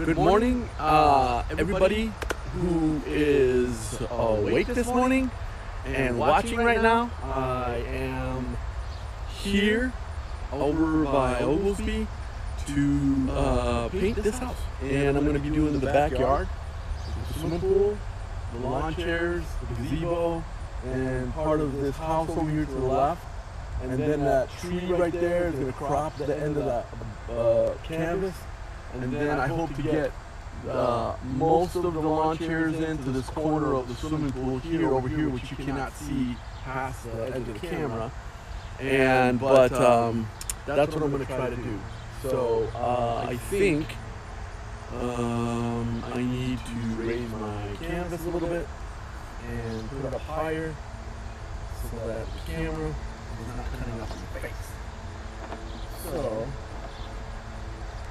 Good morning, everybody who is awake this morning and watching right now. I am here over by Oglesby to paint this house, and I'm going to be doing the backyard, the swimming pool, the lawn chairs, the gazebo, and part of this house over here to the left. And then that tree right there is going to crop the end of that canvas. And then I hope to get most of the lawn chairs into this corner of the swimming pool here, over here, which you cannot see past the edge of the camera. But that's what I'm going to try to do. So I think I need to raise my canvas a little bit and put it up higher so that the camera is not cutting off my face. So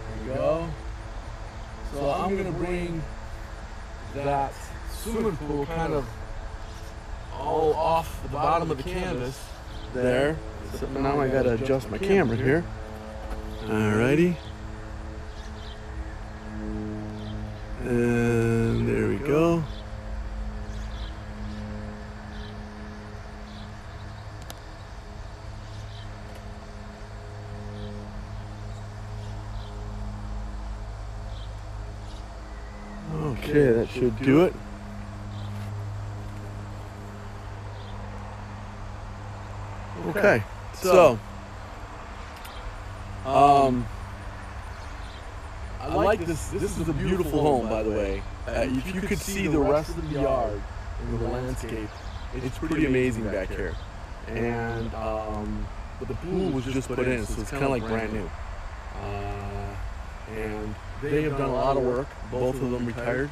there you go. So I'm going to bring that swimming pool kind of all off the bottom of the canvas there. So now I got to adjust my camera here. Alrighty. And there we go. Okay, that should do it. Okay, so I like this. This is a beautiful home, by the way. If you could see the rest of the yard and the landscape, it's pretty amazing back here. And the pool was just put in, so it's kind of like brand new. And they have done a lot of work. Both of them retired,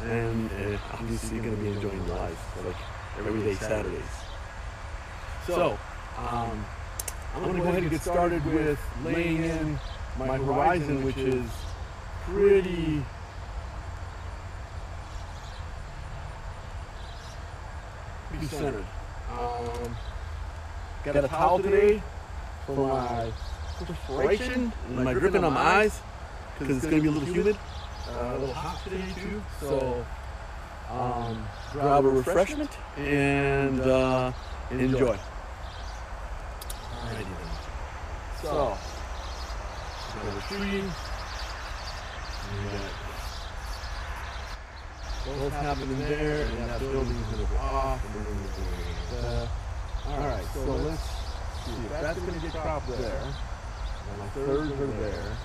and obviously going to be enjoying their lives like everyday Saturdays. So I'm going to go ahead and get started with laying in my horizon, which is pretty centered. Got a towel today for my perspiration and my dripping on my eyes, because it's going to be a little humid, a little hot today too. So grab a refreshment and enjoy. Alrighty then. So got a tree. We got both happening there, and that building is going to go off, and then we're going to alright, so let's see if that's going to get cropped there. And my thirds are there.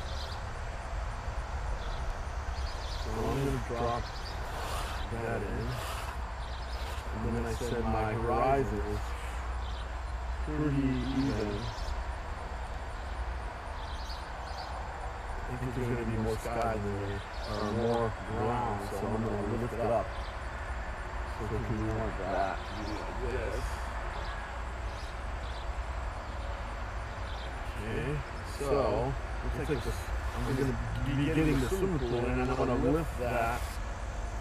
So I'm going to drop that in. And then I said my horizon is pretty even. I think there's going to be more sky than there or more ground, so I'm going to lift it up. So we can want that to be like this. Okay, so looks like this. I'm going to be getting the swimming pool, and I'm going to lift that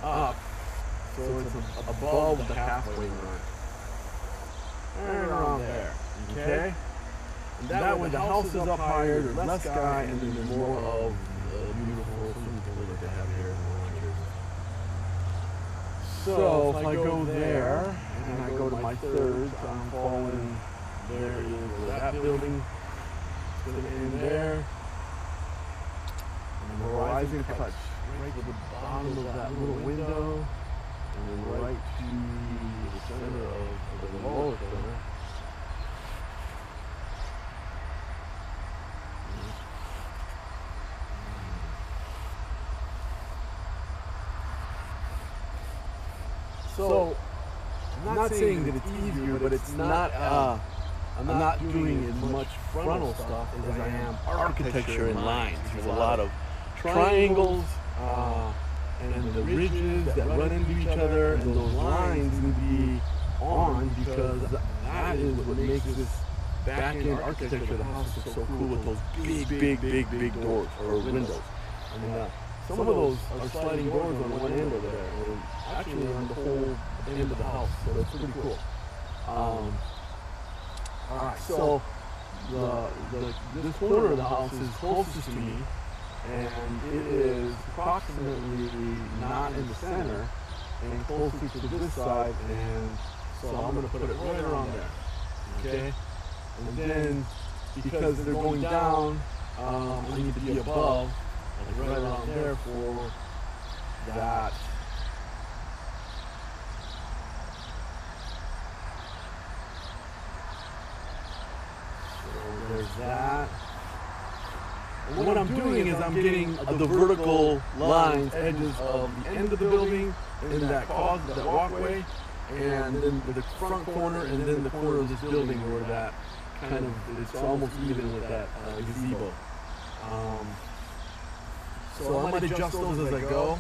up so it's above the halfway mark. And around there. Okay? And that way the house is up higher, there's less sky, and then there's more of the beautiful swimming pool that they have here. So if I go there, and I go to my thirds, I'm falling, there is that building, it's going to end there. And the horizon cuts right to the bottom of that little window, and then right to the center of the lower corner. So I'm not saying that it's easier, but it's not. I'm not doing as much frontal stuff as I am architecture and lines. There's a lot of triangles and the ridges that run into each other, and those lines need to be on, because that is what makes this back-end architecture of the house look so cool, with those big doors or windows. And some of those are sliding doors on one end over there, and actually on the whole end of the house, so that's pretty cool. Alright, so this corner of the house is closest to me, and it is approximately not in the center and closer to this side, and so I'm going to put it right around there. Okay? And then, because they're going down, I need to be above, like right around there for that. So there's that. And what I'm doing is I'm getting the vertical lines, edges of the end of the building, and that walkway, and then the front corner, and then the corner of this building where that kind of, it's almost even with that gazebo. So I might adjust those as I go,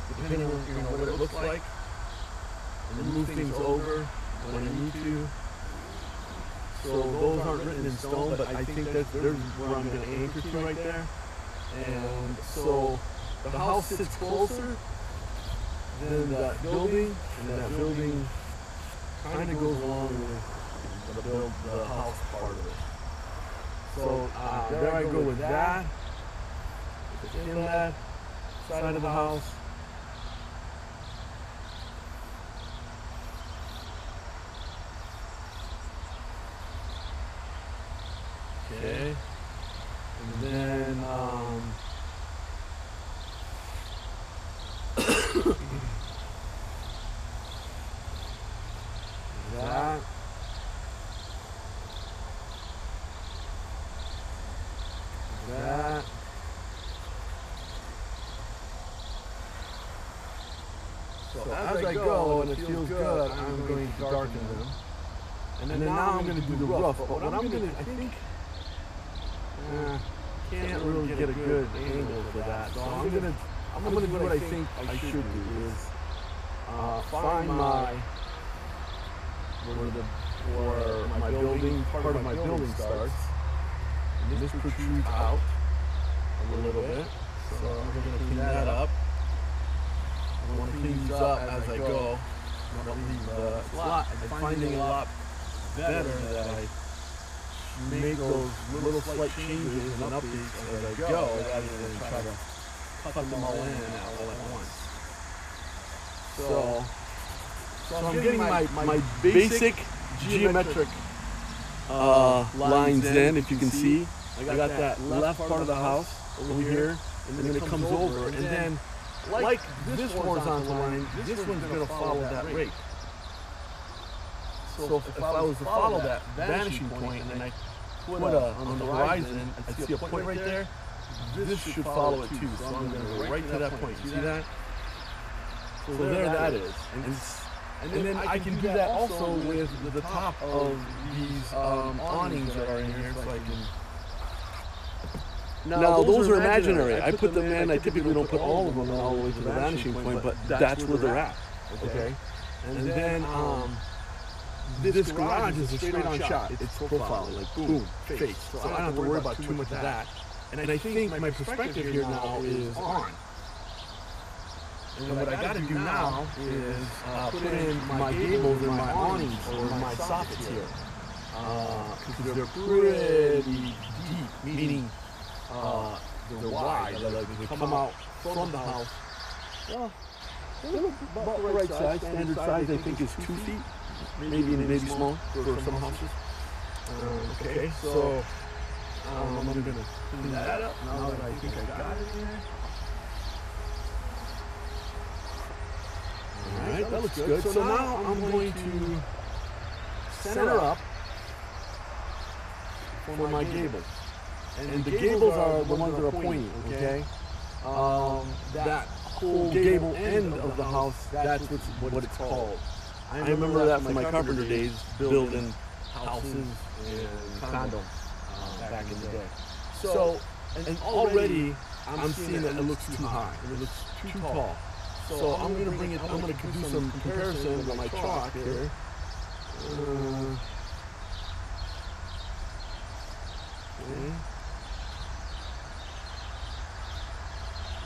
depending on what it looks like, and move things over when I need to. So those aren't written in stone, but I think there's where I'm going to anchor to right there. And so the house sits closer than that building, and that building kind of goes along with the house part of it. So there I go with that. It's in that side of the house. Okay, and then that. That. So as I go and it feels good, I'm going to darken them. And then now I'm going to do the rough. But what I'm going to, I think, can't really get a good angle for that. So I'm gonna do what I think I should do is find where my building, part of my building starts. And this protrudes out a little bit. So I'm gonna clean that up. I want to clean these up as I go. I don't leave the slot. I'm finding a lot better that I make those little slight changes and updates as I go, rather than try to cut them all in all at once. So I'm getting my basic geometric lines in, if you can see. I got that left part of the house over here, and then it comes over, and then like this horizontal line, this one's going to follow that rake. So if I was to follow that vanishing point, and then I put on the horizon, I see a point right there, this should follow it too. So I'm going to go right to that point. See that? So there that is. And then I can do that also with the top of these awnings that are in here, so I can... Now those are imaginary. I put them in. I typically don't put all of them in all the way to the vanishing point, but that's where they're at. Okay? And then this garage is a straight-on shot. It's profiling, like boom, face. So I don't have to worry about too much of that. And I think my perspective here now is on. And what I got to do now is put in my gables and my awnings or my soffits here. Because they're pretty deep, meaning they're wide. They come out from the house. Well, about the right size. Standard size, I think, is 2 feet. Maybe small for some houses. Okay, so I'm going to clean that up now that I think I got it here. Alright, that looks good. So now I'm going to center up for my gables. And the gables are the ones that are pointing, okay? That whole gable end of the house, that's what it's called. I remember that from my carpenter days, building houses and condos back in the day. So, and already I'm seeing that it looks too high, and it looks too tall. So I'm going to bring it, I'm going to do some comparison with my chalk here. Okay.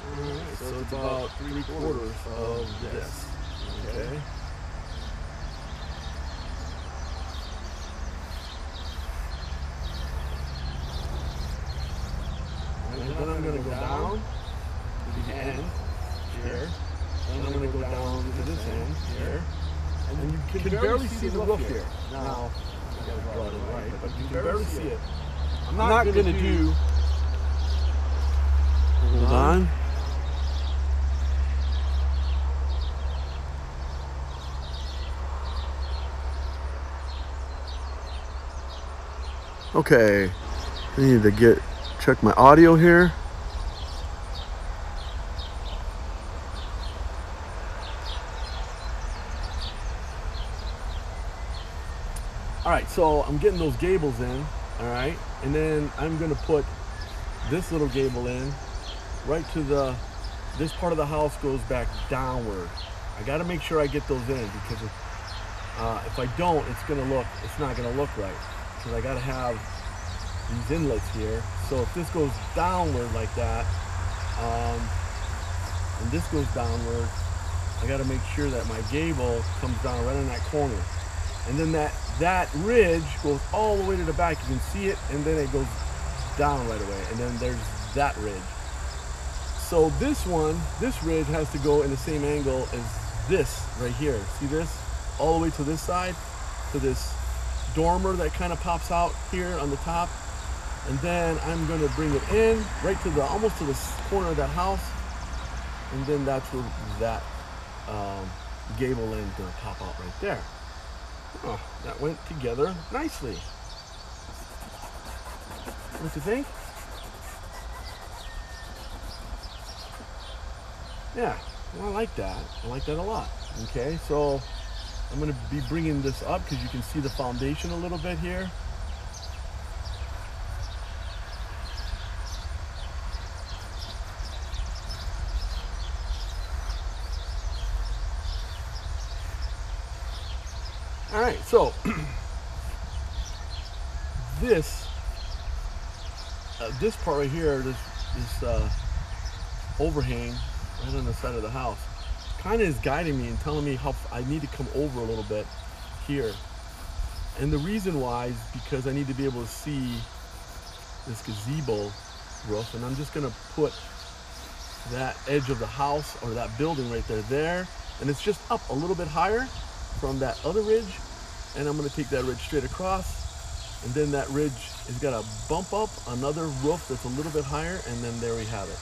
Alright, so it's about 3/4 of this. Okay. and then I'm going to go down to the end here, and I'm going to go down to this end here, and you can barely see the roof here. Now, I got to draw it in right, but you can barely see it. I'm not going to do. Hold on. Okay, I need to check my audio here. All right, so I'm getting those gables in, all right, and then I'm gonna put this little gable in right to this part of the house goes back downward. I gotta make sure I get those in because if I don't, it's not gonna look right. Because I gotta have these inlets here. So if this goes downward like that, and this goes downward, I gotta make sure that my gable comes down right in that corner. And then that ridge goes all the way to the back. You can see it, and then it goes down right away. And then there's that ridge. So this ridge has to go in the same angle as this right here. See this? All the way to this side, to this dormer that kind of pops out here on the top, and then I'm going to bring it in right to almost to the corner of that house, and then that's where that gable end is going to pop out right there. Oh, that went together nicely. What do you think? Yeah, well, I like that. I like that a lot. Okay, so I'm going to be bringing this up because you can see the foundation a little bit here. All right, so this part right here, this overhang right on the side of the house, kind of is guiding me and telling me how I need to come over a little bit here. And the reason why is because I need to be able to see this gazebo roof, and I'm just gonna put that edge of the house or that building right there, and it's just up a little bit higher from that other ridge, and I'm gonna take that ridge straight across, and then that ridge has got to bump up another roof that's a little bit higher, and then there we have it.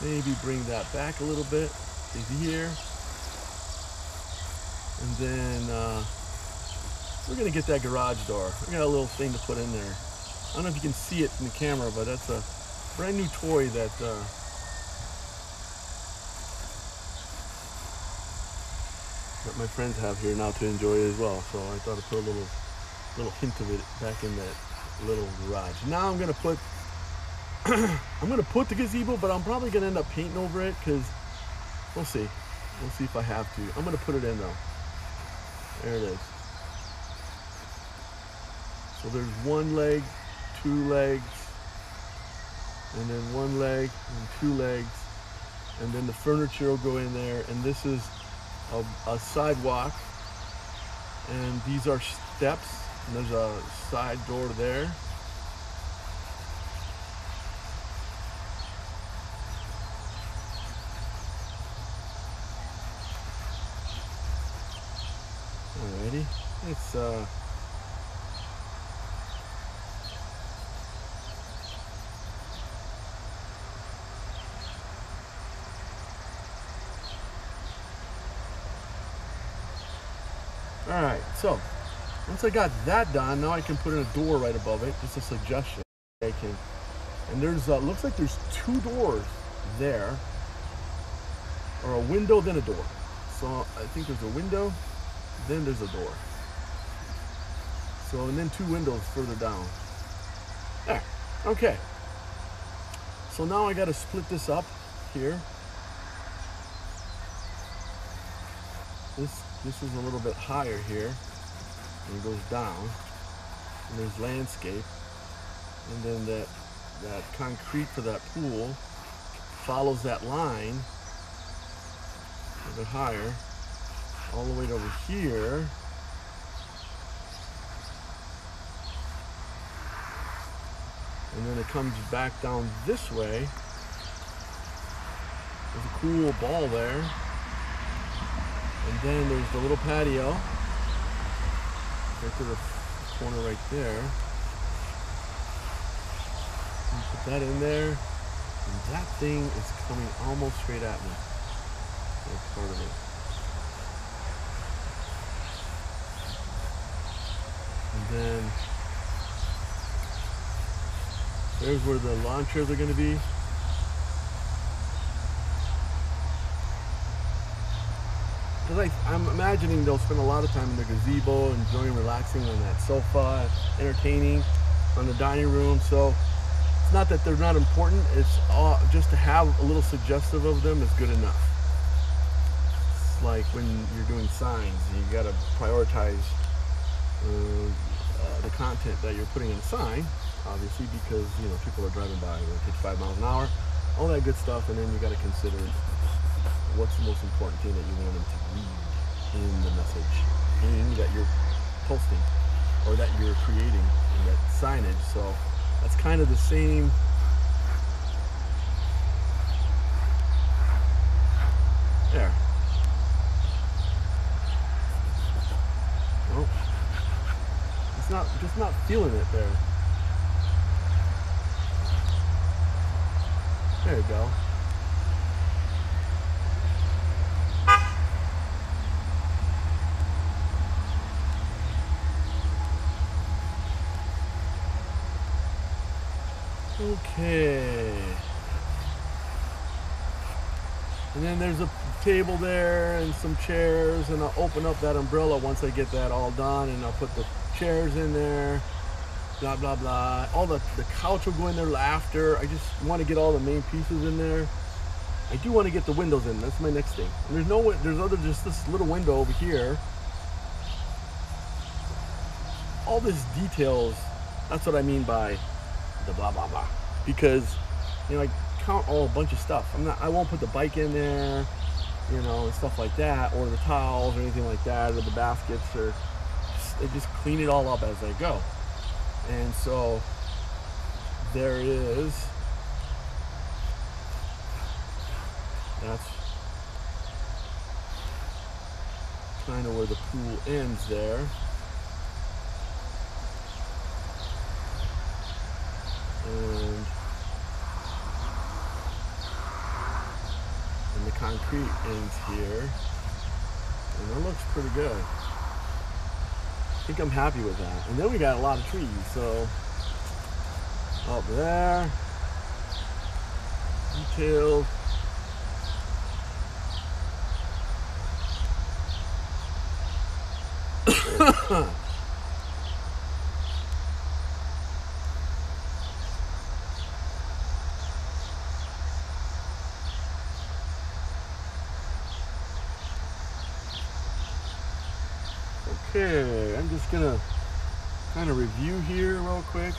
Maybe bring that back a little bit to here, and then we're gonna get that garage door. I got a little thing to put in there. I don't know if you can see it in the camera, but that's a brand new toy that my friends have here now to enjoy as well. So I thought I'd put a little hint of it back in that little garage. Now I'm gonna put the gazebo, but I'm probably gonna end up painting over it because we'll see. We'll see if I have to. I'm gonna put it in though. There it is. So there's one leg, two legs, and then one leg and two legs, and then the furniture will go in there, and this is a sidewalk, and these are steps, and there's a side door there. Alrighty, it's all right, so once I got that done, now I can put in a door right above it. Just a suggestion. I can, and there's looks like there's two doors there, or a window then a door. So I think there's a window, then there's a door. So, and then two windows further down. There. Okay. So now I got to split this up here. This is a little bit higher here, and it goes down, and there's landscape, and then that concrete for that pool follows that line a bit higher all the way over here. And then it comes back down this way. There's a cool ball there. And then there's the little patio. Right to the corner right there. And put that in there. And that thing is coming almost straight at me. That's part of it. And then there's where the lawn chairs are going to be. I'm imagining they'll spend a lot of time in the gazebo, enjoying relaxing on that sofa, entertaining on the dining room. So it's not that they're not important, it's just to have a little suggestive of them is good enough. It's like when you're doing signs, you got to prioritize the content that you're putting in a sign, obviously, because people are driving by, it takes 5 miles an hour, all that good stuff, and then you got to consider what's the most important thing that you want them to read in the message that you're posting or that you're creating in that signage. So that's kind of the same. There. Nope. It's just not feeling it there. There you go. Okay. And then there's a table there and some chairs, and I'll open up that umbrella once I get that all done, and I'll put the chairs in there, blah, blah, blah. All the couch will go in there after. I just want to get all the main pieces in there. I do want to get the windows in. That's my next thing. And there's just this little window over here. All this details, that's what I mean by the blah blah blah, because I count a bunch of stuff. I won't put the bike in there, and stuff like that, or the towels or anything like that, or the baskets, or I just clean it all up as I go. And so there is, that's kind of where the pool ends there. And the concrete ends here, and it looks pretty good. I think I'm happy with that. And then we got a lot of trees, so up there, detailed. Okay, I'm just gonna kind of review here real quick,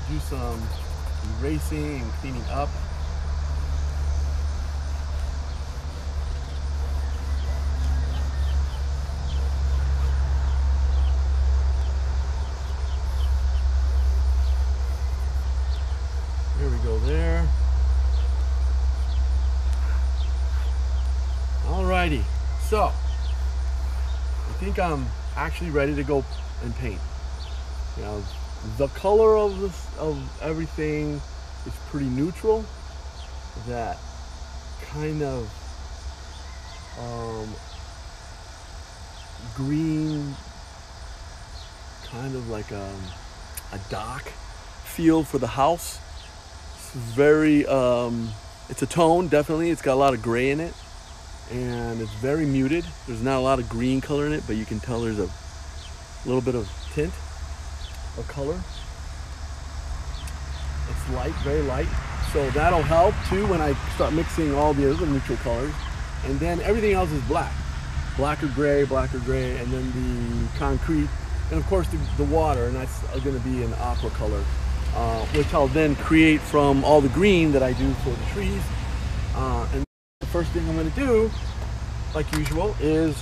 do some erasing and cleaning up. There we go there. Alrighty, so I think I'm actually ready to go and paint. The color of everything is pretty neutral. That kind of green, kind of like a dock feel for the house. It's very, it's a tone, definitely. It's got a lot of gray in it, and it's very muted. There's not a lot of green color in it, but you can tell there's a little bit of tint of color. It's light, very light. So that'll help too when I start mixing all the other neutral colors. And then everything else is black. Black or gray, and then the concrete, and of course the water, and that's gonna be an aqua color, which I'll then create from all the green that I do for the trees. And the first thing I'm gonna do, like usual, is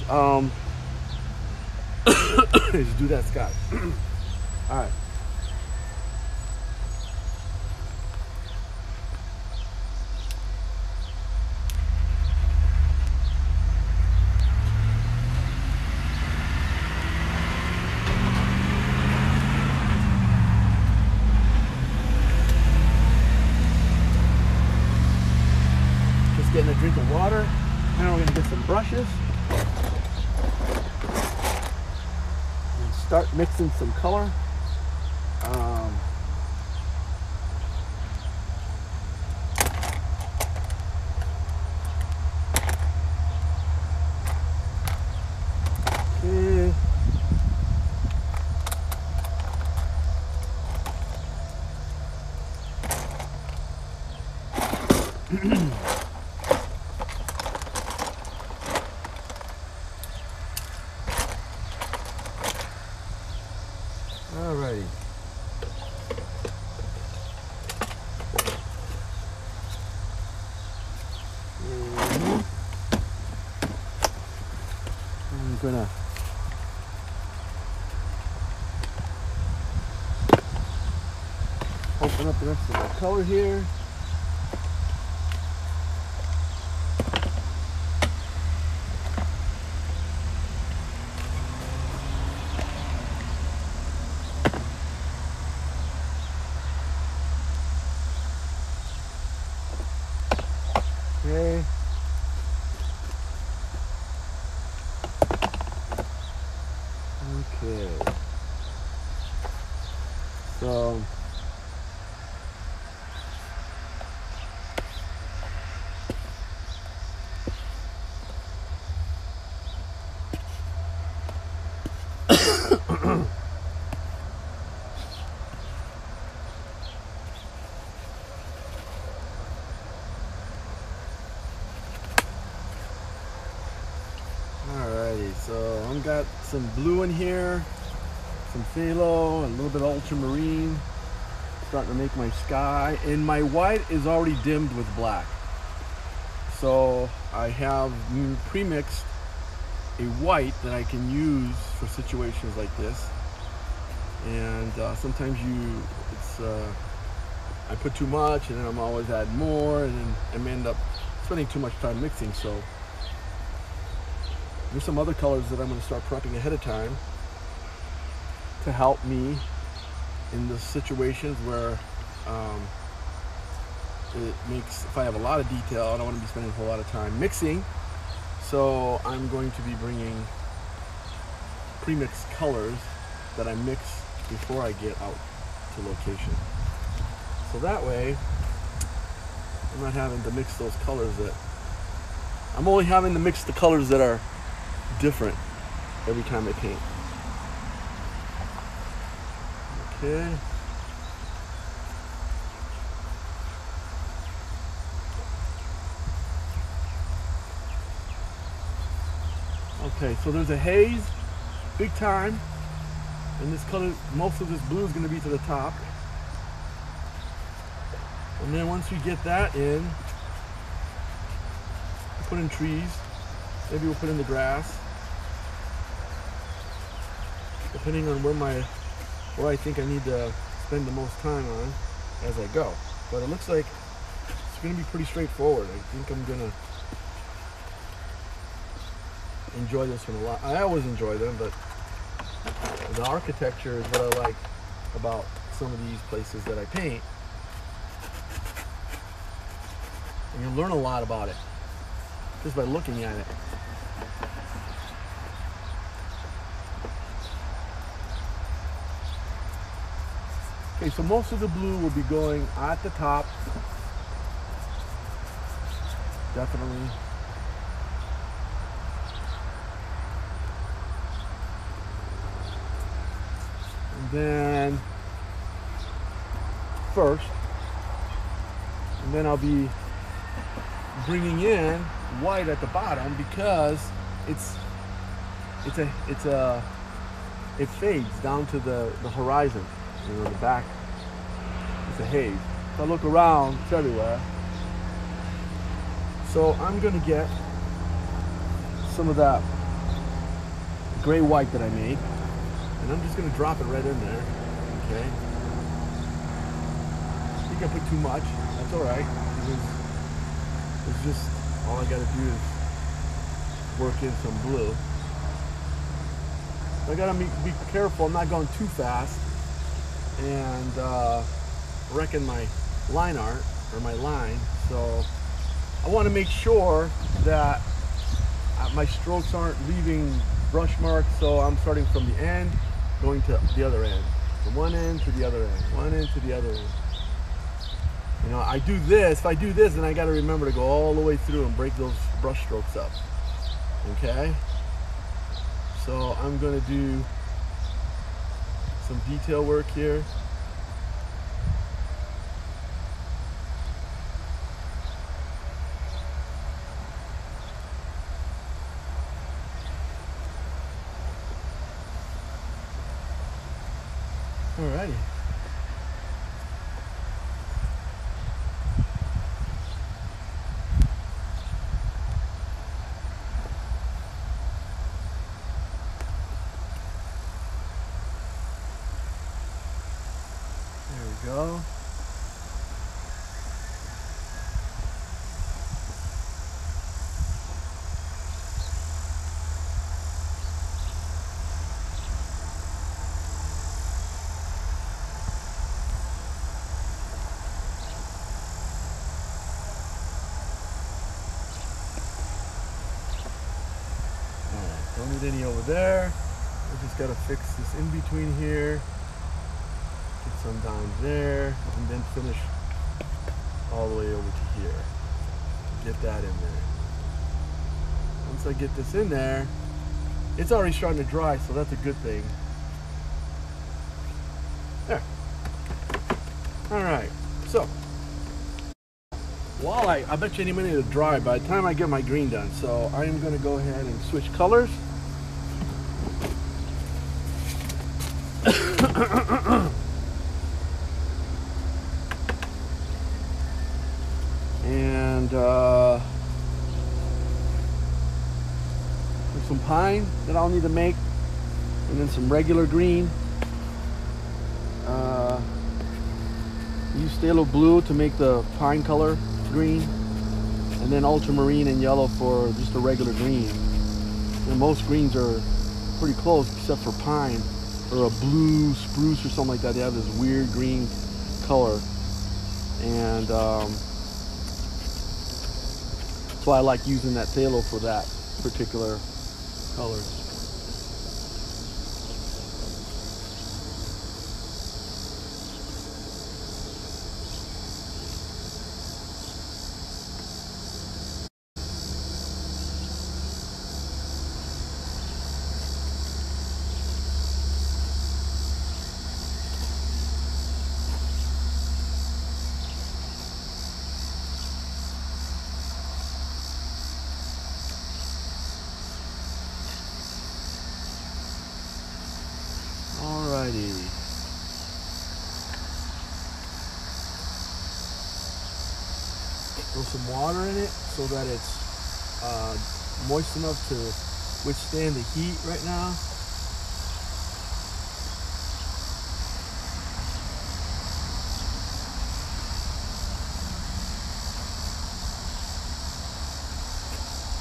is do that sky. All right. brushes and start mixing some color. Okay. Alrighty. I'm gonna open up the rest of my color here. Okay. Okay. So alrighty, so I've got some blue in here, some phthalo, and a little bit of ultramarine. Starting to make my sky, and my white is already dimmed with black. So I have pre-mixed a white that I can use for situations like this. And sometimes I put too much, and then I'm always adding more, and then I may end up spending too much time mixing. So there's some other colors that I'm going to start prepping ahead of time to help me in the situations where it makes, if I have a lot of detail, I don't want to be spending a whole lot of time mixing. So I'm going to be bringing pre-mixed colors that I mix before I get out to location. So that way, I'm not having to mix those colors I'm only having to mix the colors that are different every time I paint. Okay. Okay, so there's a haze, big time, and this color, most of this blue is going to be to the top. And then once we get that in, we'll put in trees, maybe we'll put in the grass, depending on where I think I need to spend the most time on as I go. But it looks like it's going to be pretty straightforward. I think I'm going to enjoy this one a lot. I always enjoy them, but the architecture is what I like about some of these places that I paint. And you'll learn a lot about it just by looking at it. Okay, so most of the blue will be going at the top. Definitely. And then first, and then I'll be bringing in white at the bottom because it fades down to the horizon. You know, the back, it's a haze. If I look around, it's everywhere. So I'm gonna get some of that gray white that I made, and I'm just gonna drop it right in there. Okay. I think I put too much. That's all right. It's just all I gotta do is work in some blue. I gotta be careful. I'm not going too fast and wrecking my line art or my line. So I want to make sure that my strokes aren't leaving brush marks, so I'm starting from the end, going to the other end. From one end to the other end, one end to the other end. You know, I do this, if I do this, then I gotta remember to go all the way through and break those brush strokes up. Okay? So I'm gonna do some detail work here. Alrighty. There we go. Don't need any over there. I just gotta fix this in between here. Get some down there, and then finish all the way over to here. Get that in there. Once I get this in there, it's already starting to dry, so that's a good thing. There. All right, so while I bet you any minute it'll dry by the time I get my green done. So I am gonna go ahead and switch colors. And there's some pine that I'll need to make, and then some regular green. Use phthalo blue to make the pine color green, and then ultramarine and yellow for just a regular green. And most greens are pretty close except for pine or a blue spruce or something like that. They have this weird green color, and that's why I like using that phthalo for that particular color. Alrighty. Throw some water in it so that it's moist enough to withstand the heat right now.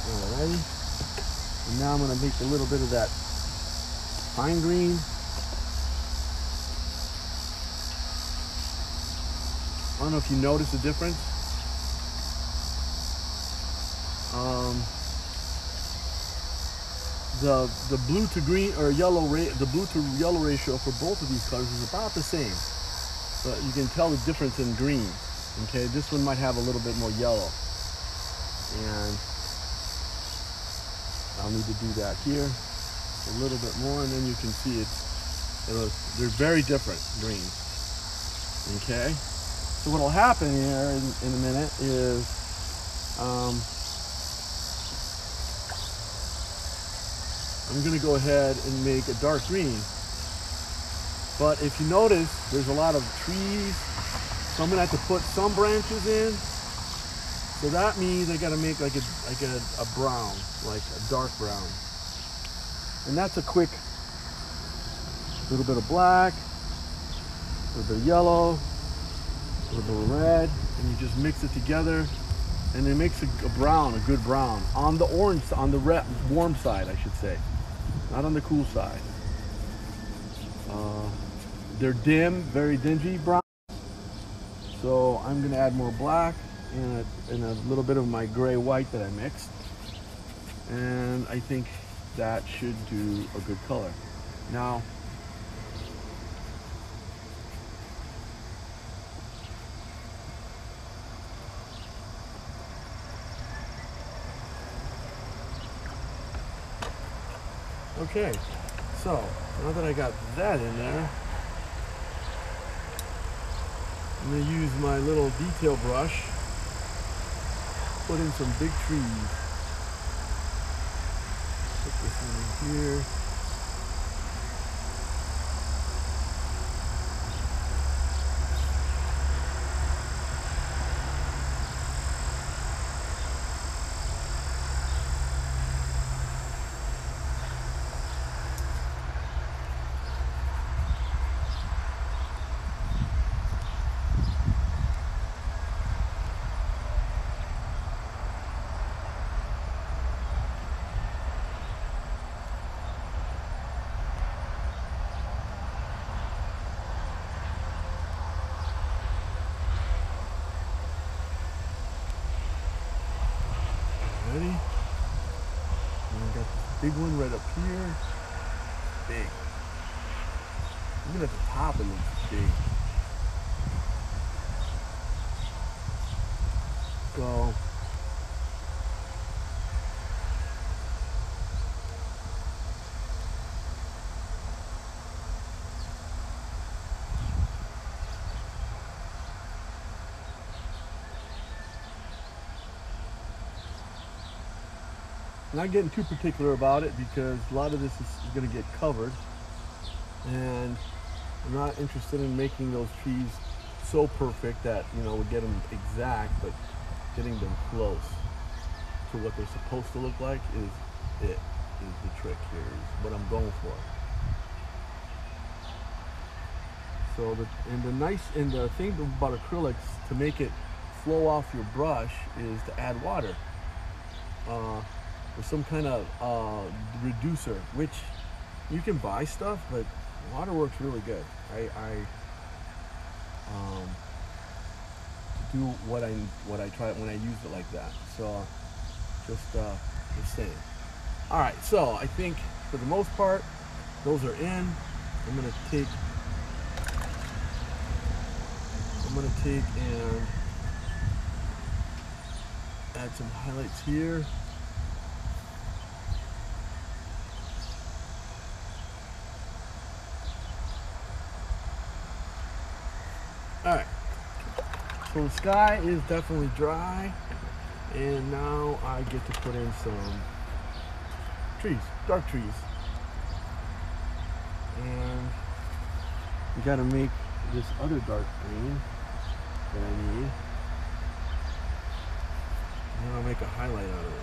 Alrighty. And now I'm going to make a little bit of that pine green. I don't know if you notice the difference. The blue to green or yellow the blue to yellow ratio for both of these colors is about the same, but you can tell the difference in green. Okay, this one might have a little bit more yellow, and I'll need to do that here a little bit more, and then you can see they're very different greens. Okay. So what will happen here in a minute is I'm going to go ahead and make a dark green. But if you notice, there's a lot of trees, so I'm going to have to put some branches in. So that means I got to make like a brown, like a dark brown. And that's a quick little bit of black, a little bit of yellow, a little bit of red, and you just mix it together, and it makes a brown, a good brown, on the orange, on the red, warm side, I should say, not on the cool side. They're dim, very dingy brown, so I'm going to add more black and a little bit of my gray white that I mixed. and I think that should do a good color. Now, okay, so now that I got that in there, I'm going to use my little detail brush, put in some big trees. Put this one in here. Ready? And I got this big one right up here. Big. Even at the top it looks big. So not getting too particular about it because a lot of this is going to get covered, and I'm not interested in making those trees so perfect that, you know, we get them exact, but getting them close to what they're supposed to look like is the trick here, is what I'm going for. So the thing about acrylics, to make it flow off your brush, is to add water. Or some kind of reducer, which you can buy stuff, but water works really good. I do what I try when I use it like that. So just saying. All right, so I think for the most part those are in. I'm gonna take and add some highlights here. All right, so the sky is definitely dry, and now I get to put in some trees, dark trees. And we gotta make this other dark green that I need, and then I'll make a highlight out of it.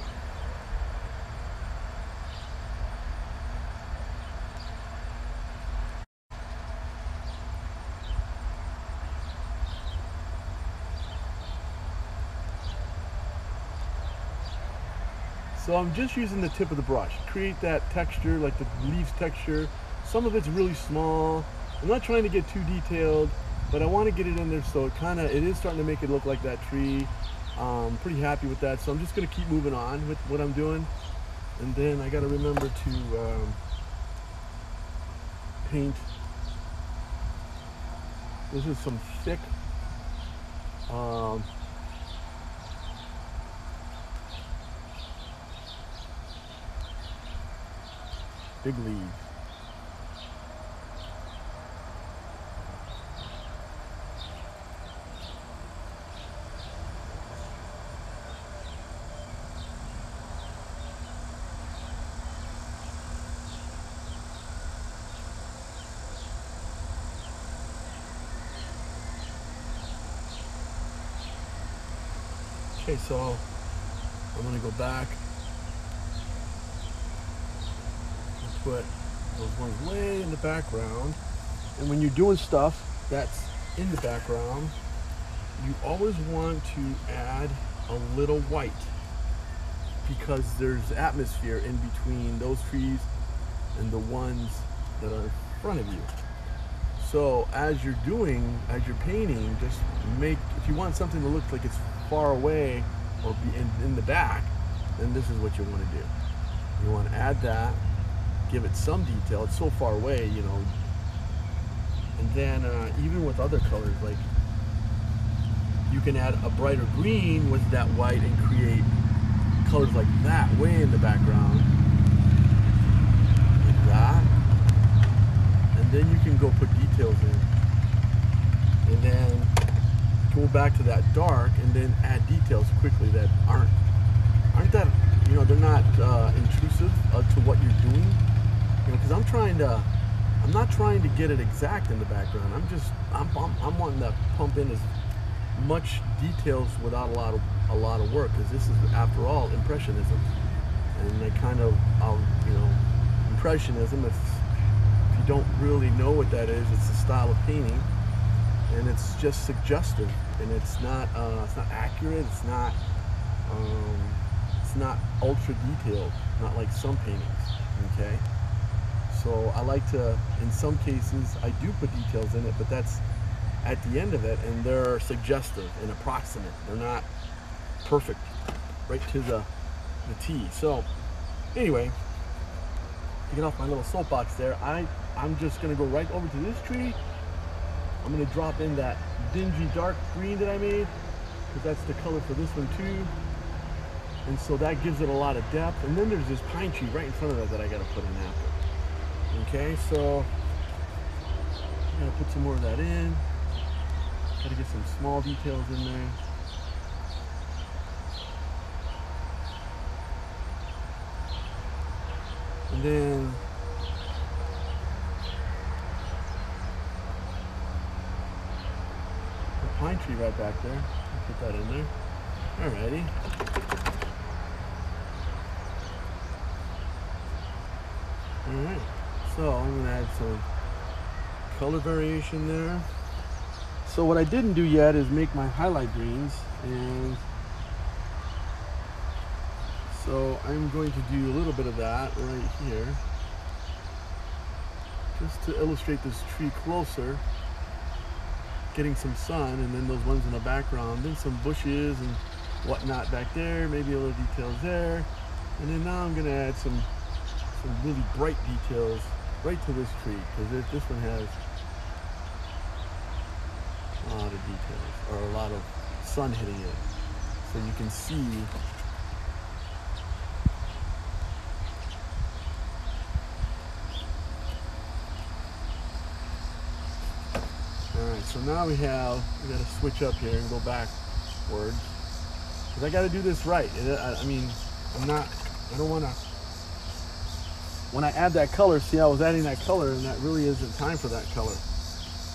So I'm just using the tip of the brush, create that texture, like the leaves texture. Some of it's really small. I'm not trying to get too detailed, but I want to get it in there so it is starting to make it look like that tree. Pretty happy with that, so I'm just gonna keep moving on with what I'm doing. And then I gotta remember to paint. This is some thick big leaves. Okay, so I'm gonna go back and put those ones way in the background. And when you're doing stuff that's in the background, you always want to add a little white, because there's atmosphere in between those trees and the ones that are in front of you. So as you're painting, just if you want something to look like it's far away or be in the back, then this is what you want to do. You want to add that, give it some detail. It's so far away, you know. And then even with other colors, like you can add a brighter green with that white and create colors like that way in the background, like that. And then you can go put details in, and then go back to that dark, and then add details quickly that aren't that, you know, they're not intrusive to what you're doing. You know, because I'm not trying to get it exact in the background. I'm wanting to pump in as much details without a lot of work, because this is, after all, impressionism, and that kind of you know, impressionism. If you don't really know what that is, it's a style of painting, and it's just suggestive, and it's not accurate. It's not ultra detailed, not like some paintings. Okay, so I like to, in some cases, I do put details in it, but that's at the end of it, and they're suggestive and approximate. They're not perfect, right to the T. So anyway, to get off my little soapbox there, I'm just gonna go right over to this tree. I'm gonna drop in that dingy dark green that I made, because that's the color for this one too. And so that gives it a lot of depth. And then there's this pine tree right in front of it that I gotta put in after. Okay, so I'm gonna put some more of that in. Gotta get some small details in there. And then the pine tree right back there. I'll put that in there. Alrighty. Alright, so I'm going to add some color variation there. So what I didn't do yet is make my highlight greens, and so I'm going to do a little bit of that right here, just to illustrate this tree closer, getting some sun, and then those ones in the background, then some bushes and whatnot back there, maybe a little details there. And then now I'm going to add some really bright details right to this tree, because this one has a lot of details, or a lot of sun hitting it, so you can see so now we got to switch up here and go backwards, because I got to do this right. I mean, I don't want to, when I add that color, see, I was adding that color, and that really isn't time for that color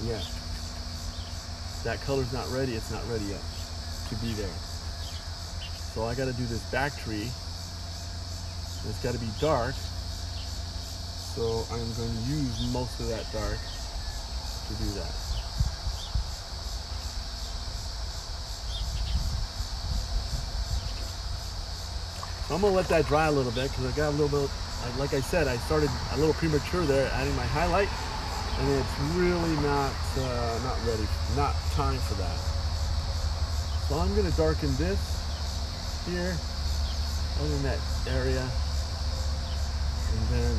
yet. That color's not ready. It's not ready yet to be there. So I got to do this back tree. It's got to be dark. So I'm going to use most of that dark to do that. So I'm going to let that dry a little bit, because I got a little bit, like I said, I started a little premature there adding my highlight, and it's really not ready, not time for that. So I'm going to darken this here, in that area, and then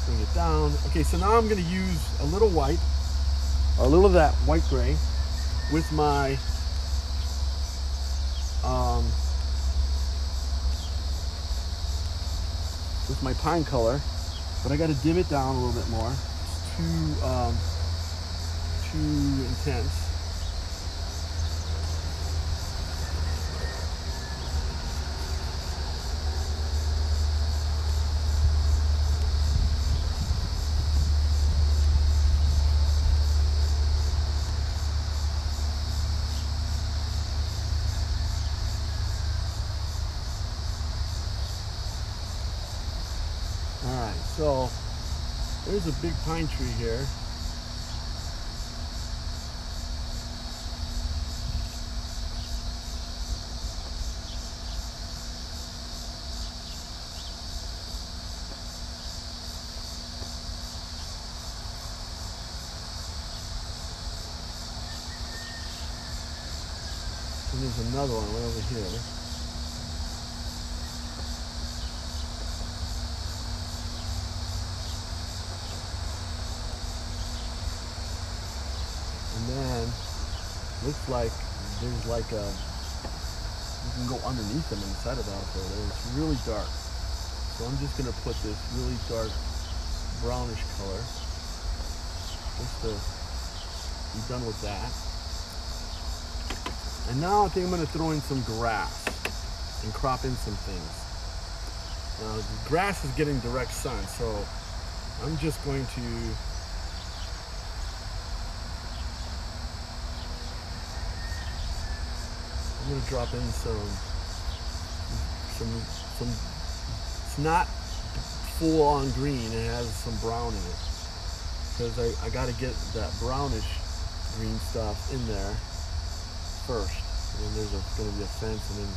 bring it down. Okay, so now I'm going to use a little white, or a little of that white gray, with my pine color, but I got to dim it down a little bit more. It's too intense. Alright, so there's a big pine tree here. And there's another one right over here. looks like there's like a, you can go underneath them inside of that there. It's really dark. So I'm just gonna put this really dark brownish color just to be done with that. And now I think I'm gonna throw in some grass and crop in some things. Now the grass is getting direct sun, so I'm just going to drop in some, it's not full on green, it has some brown in it. Because I got to get that brownish green stuff in there first. And then there's going to be a fence and then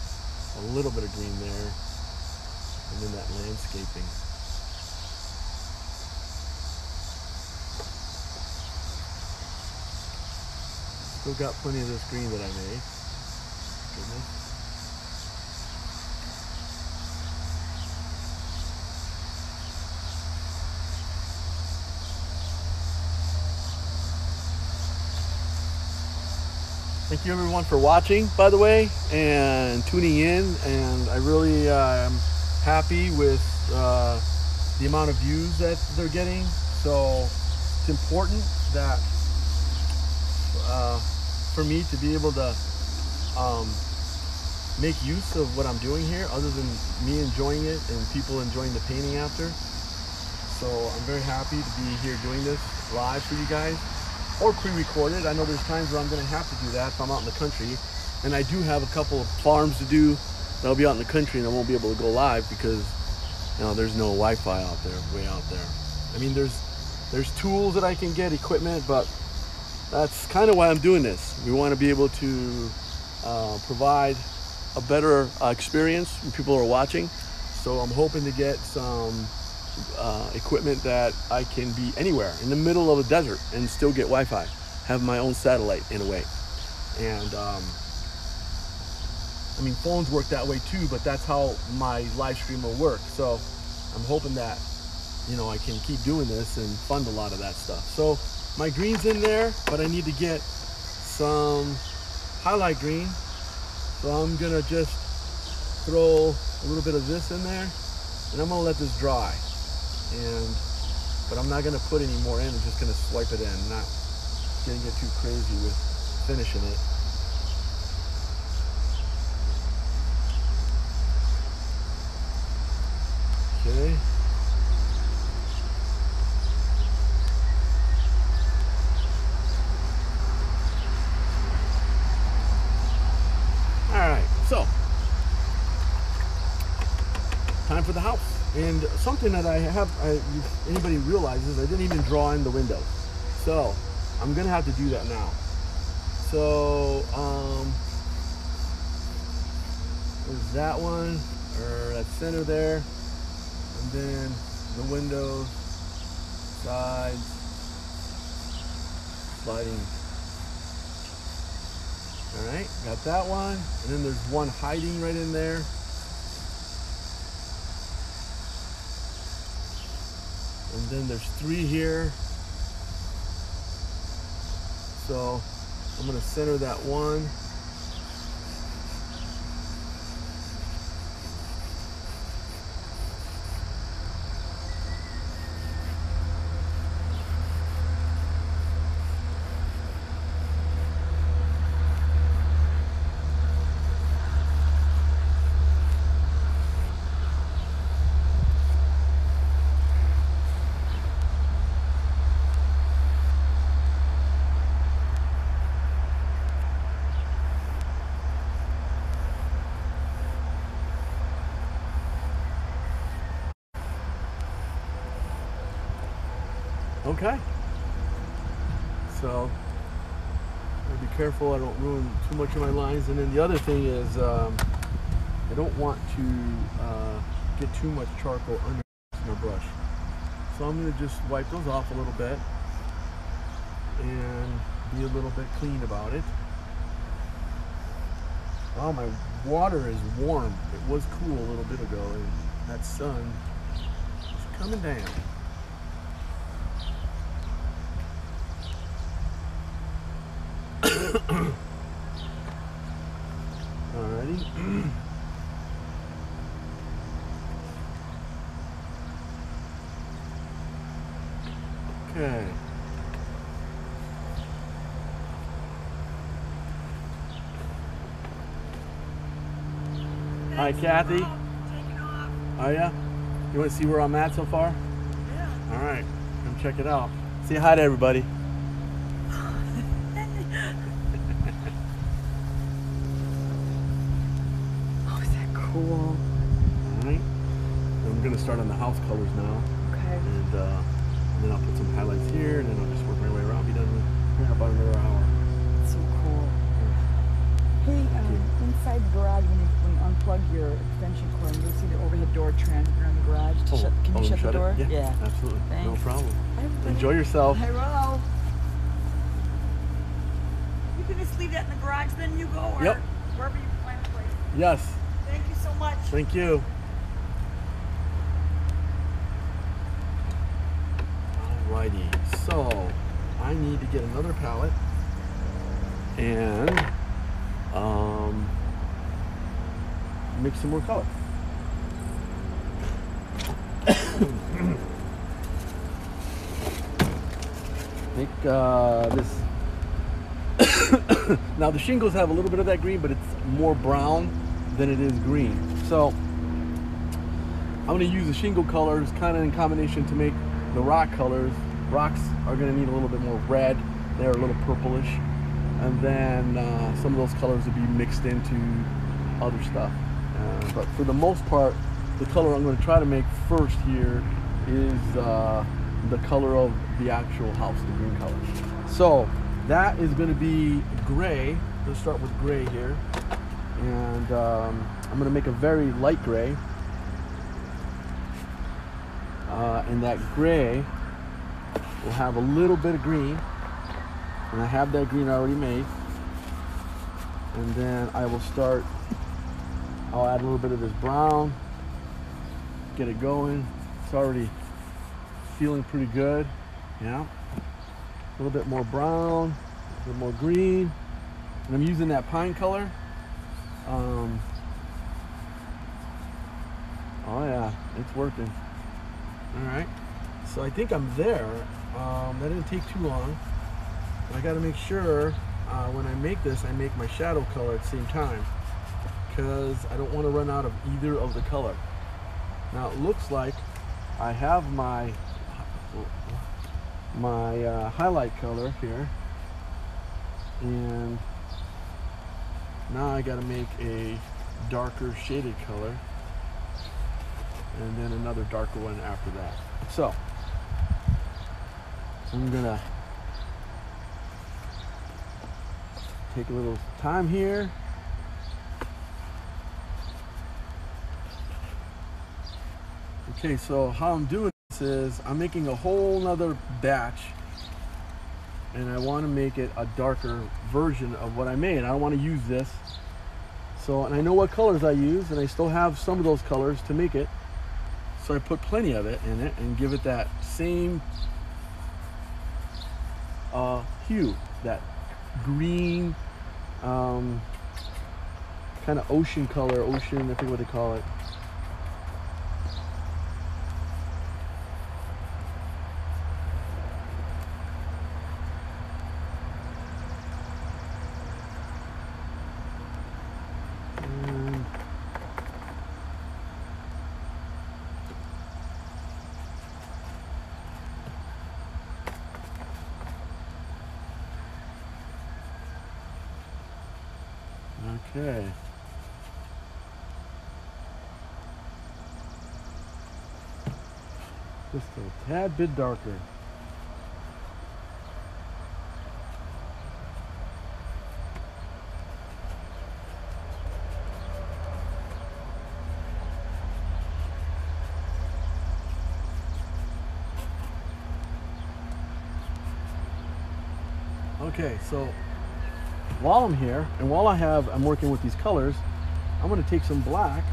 a little bit of green there. And then that landscaping. Still got plenty of this green that I made. Goodness. Thank you everyone for watching, by the way, and tuning in. And I really am happy with the amount of views that they're getting. So it's important that for me to be able to make use of what I'm doing here, other than me enjoying it and people enjoying the painting after. So I'm very happy to be here doing this live for you guys, or pre-recorded. I know there's times where I'm going to have to do that if I'm out in the country, and I do have a couple of farms to do that'll be out in the country, and I won't be able to go live because, you know, there's no Wi-Fi out there, way out there. I mean, there's tools that I can get, equipment, but that's kind of why I'm doing this. We want to be able to provide a better experience when people are watching. So I'm hoping to get some equipment that I can be anywhere in the middle of a desert and still get Wi-Fi, have my own satellite in a way. And I mean, phones work that way too, but that's how my live stream will work. So I'm hoping that, you know, I can keep doing this and fund a lot of that stuff. So my green's in there, but I need to get some highlight green. So I'm gonna just throw a little bit of this in there, and I'm gonna let this dry. But I'm not gonna put any more in. I'm just gonna swipe it in. I'm not gonna get too crazy with finishing it. Okay. All right, so time for the house. And something that I have, if anybody realizes, I didn't even draw in the window. So I'm gonna have to do that now. So there's that one, or that center there, and then the windows, sides, sliding. All right, got that one, and then there's one hiding right in there. And then there's 3 here. So I'm gonna center that one. Okay, so I'll be careful I don't ruin too much of my lines. And then the other thing is I don't want to get too much charcoal under my brush. So I'm going to just wipe those off a little bit and be a little bit clean about it. Oh, my water is warm. It was cool a little bit ago, and that sun is coming down. Okay. Hi, Kathy. Oh yeah? You want to see where I'm at so far? Yeah. All right. Come check it out. Say hi to everybody. Oh, is that cool? All right. I'm gonna start on the house colors now, Okay. and then I'll put some highlights here, and then I'll just work my way around. Be done here in about another hour. So cool. Hey, inside the garage, when you unplug your extension cord, you'll see the overhead door trend around the garage. Can you shut the door? It? Yeah. Absolutely. Thanks. No problem. Everybody. Enjoy yourself. I will. You can just leave that in the garage, then you go, or Yep. wherever you plan to place it. Yes. Thank you so much. Thank you. Alrighty. So I need to get another palette and mix some more color. Make this. Now the shingles have a little bit of that green, but it's more brown than it is green. So I'm going to use the shingle colors kind of in combination to make the rock colors. Rocks are going to need a little bit more red. They're a little purplish. And then some of those colors will be mixed into other stuff. But for the most part, the color I'm going to try to make first here is the color of the actual house, the green color. So that is going to be gray. Let's start with gray here. And I'm going to make a very light gray. And that gray will have a little bit of green. And I have that green already made. And then I will start, I'll add a little bit of this brown, get it going. It's already feeling pretty good. Yeah. A little bit more brown, a little more green. And I'm using that pine color. Oh yeah, it's working. All right. So I think I'm there. That didn't take too long. I got to make sure when I make this, I make my shadow color at the same time, because I don't want to run out of either of the color. Now it looks like I have my highlight color here, and now I got to make a darker shaded color, and then another darker one after that. So I'm gonna take a little time here. Okay, so how I'm doing this is I'm making a whole nother batch, and I want to make it a darker version of what I made. I don't want to use this. So, and I know what colors I use, and I still have some of those colors to make it. So I put plenty of it in it and give it that same hue, that green, kind of ocean color, I forget what they call it. Okay. Just a tad bit darker. Okay, so while I'm here and while I'm working with these colors, I'm going to take some black